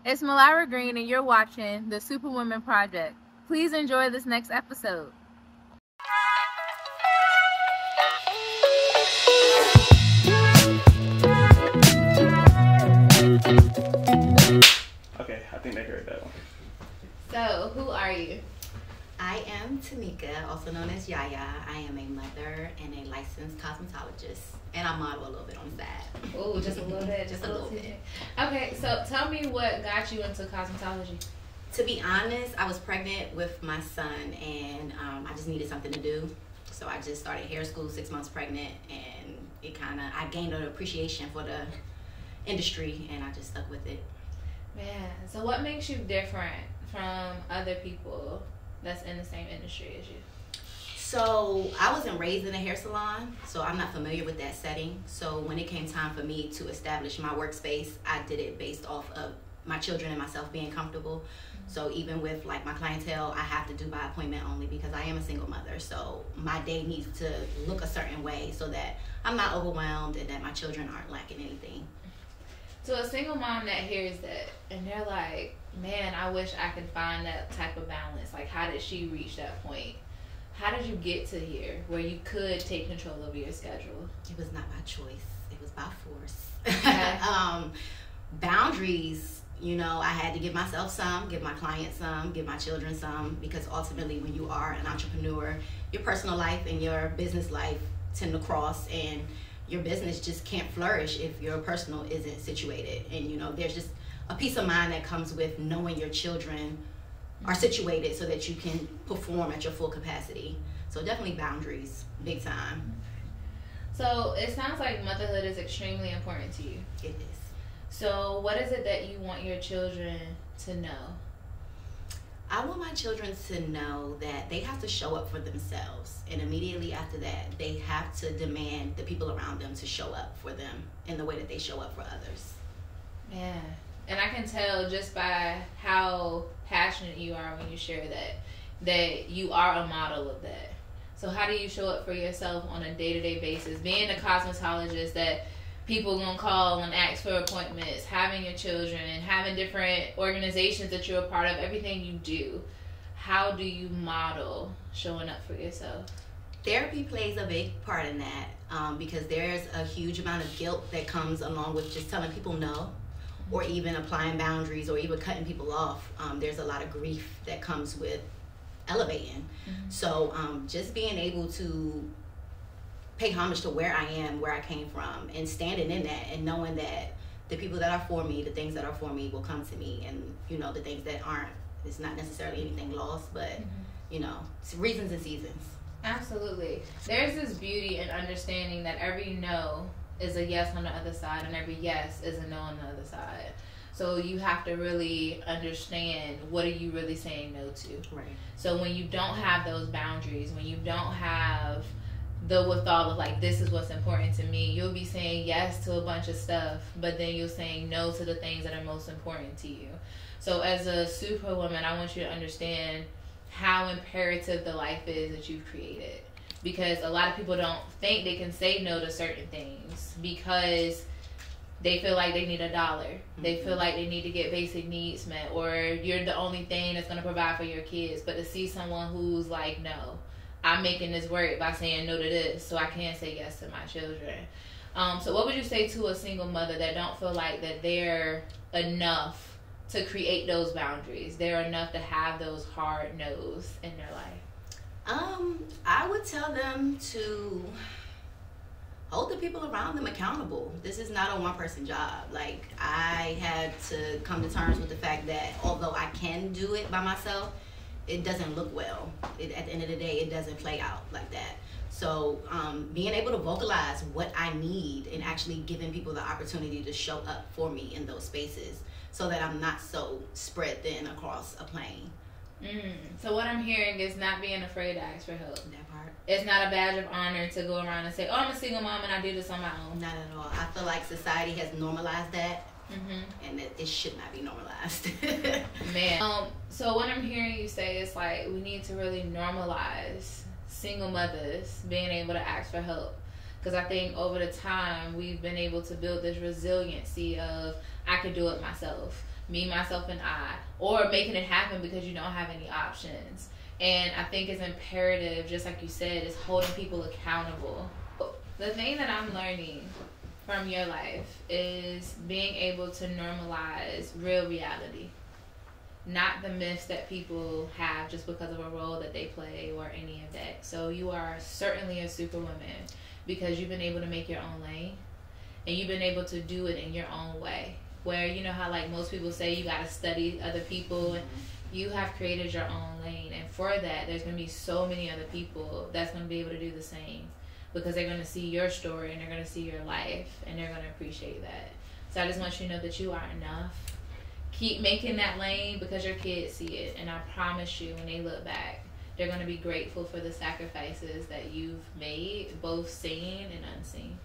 It's Mylira Green, and you're watching the Superwomen Project. Please enjoy this next episode. Okay, I think they heard that one. So, who are you? I am Timeka, also known as Yaya. I am a mother and a licensed cosmetologist, and I model a little bit on the side. Oh, just a little bit. Just a little bit. Okay, so tell me what got you into cosmetology. To be honest, I was pregnant with my son, and I just needed something to do. So I just started hair school 6 months pregnant, and I gained an appreciation for the industry, and I just stuck with it. Man, so what makes you different from other people that's in the same industry as you? So I wasn't raised in a hair salon, so I'm not familiar with that setting. So when it came time for me to establish my workspace, I did it based off of my children and myself being comfortable. So even with like my clientele, I have to do by appointment only because I am a single mother. So my day needs to look a certain way so that I'm not overwhelmed and that my children aren't lacking anything. So a single mom that hears that and they're like, man, I wish I could find that type of balance. Like, how did she reach that point? How did you get to here where you could take control of your schedule? It was not by choice. It was by force. Okay. Boundaries, you know, I had to give myself some, give my clients some, give my children some, because ultimately when you are an entrepreneur, your personal life and your business life tend to cross, and your business just can't flourish if your personal isn't situated. And you know, there's just a peace of mind that comes with knowing your children are situated so that you can perform at your full capacity. So definitely boundaries, big time. So it sounds like motherhood is extremely important to you. It is. So what is it that you want your children to know? I want my children to know that they have to show up for themselves, and immediately after that, they have to demand the people around them to show up for them in the way that they show up for others. Yeah, and I can tell just by how passionate you are when you share that you are a model of that. So how do you show up for yourself on a day-to-day basis, being a cosmetologist that people gonna call and ask for appointments, having your children, and having different organizations that you're a part of, everything you do? How do you model showing up for yourself? Therapy plays a big part in that, because there's a huge amount of guilt that comes along with just telling people no, or even applying boundaries, or even cutting people off. There's a lot of grief that comes with elevating. So just being able to pay homage to where I am, where I came from, and standing in that, and knowing that the people that are for me, the things that are for me will come to me, and you know, the things that aren't, it's not necessarily anything lost, but you know, it's reasons and seasons. Absolutely. There's this beauty in understanding that every no is a yes on the other side, and every yes is a no on the other side. So you have to really understand, what are you really saying no to? Right. So when you don't have those boundaries, when you don't have the withal of like, this is what's important to me, you'll be saying yes to a bunch of stuff, but then you're saying no to the things that are most important to you. So as a superwoman, I want you to understand how imperative the life is that you've created, because a lot of people don't think they can say no to certain things because they feel like they need $1. They feel like they need to get basic needs met, or you're the only thing that's going to provide for your kids. But to see someone who's like, no, I'm making this work by saying no to this so I can say yes to my children. So what would you say to a single mother that don't feel like that they're enough to create those boundaries? They're enough to have those hard no's in their life? I would tell them to hold the people around them accountable. This is not a one-person job. Like, I had to come to terms with the fact that although I can do it by myself, it doesn't look well. At the end of the day, it doesn't play out like that. So being able to vocalize what I need and actually giving people the opportunity to show up for me in those spaces so that I'm not so spread thin across a plane. So what I'm hearing is not being afraid to ask for help. That part. It's not a badge of honor to go around and say, oh, I'm a single mom and I do this on my own. Not at all. I feel like society has normalized that. And it should not be normalized. Man. So what I'm hearing you say is like, we need to really normalize single mothers being able to ask for help. Because I think over the time, we've been able to build this resiliency of, I could do it myself. me, myself, and I, or making it happen because you don't have any options. And I think it's imperative, just like you said, is holding people accountable. The thing that I'm learning from your life is being able to normalize real reality, not the myths that people have just because of a role that they play or any of that. So you are certainly a superwoman because you've been able to make your own lane, and you've been able to do it in your own way. Where, you know how like most people say you got to study other people, and you have created your own lane, and for that there's going to be so many other people that's going to be able to do the same, because they're going to see your story and they're going to see your life and they're going to appreciate that. So I just want you to know that you are enough. Keep making that lane because your kids see it, and I promise you when they look back they're going to be grateful for the sacrifices that you've made, both seen and unseen.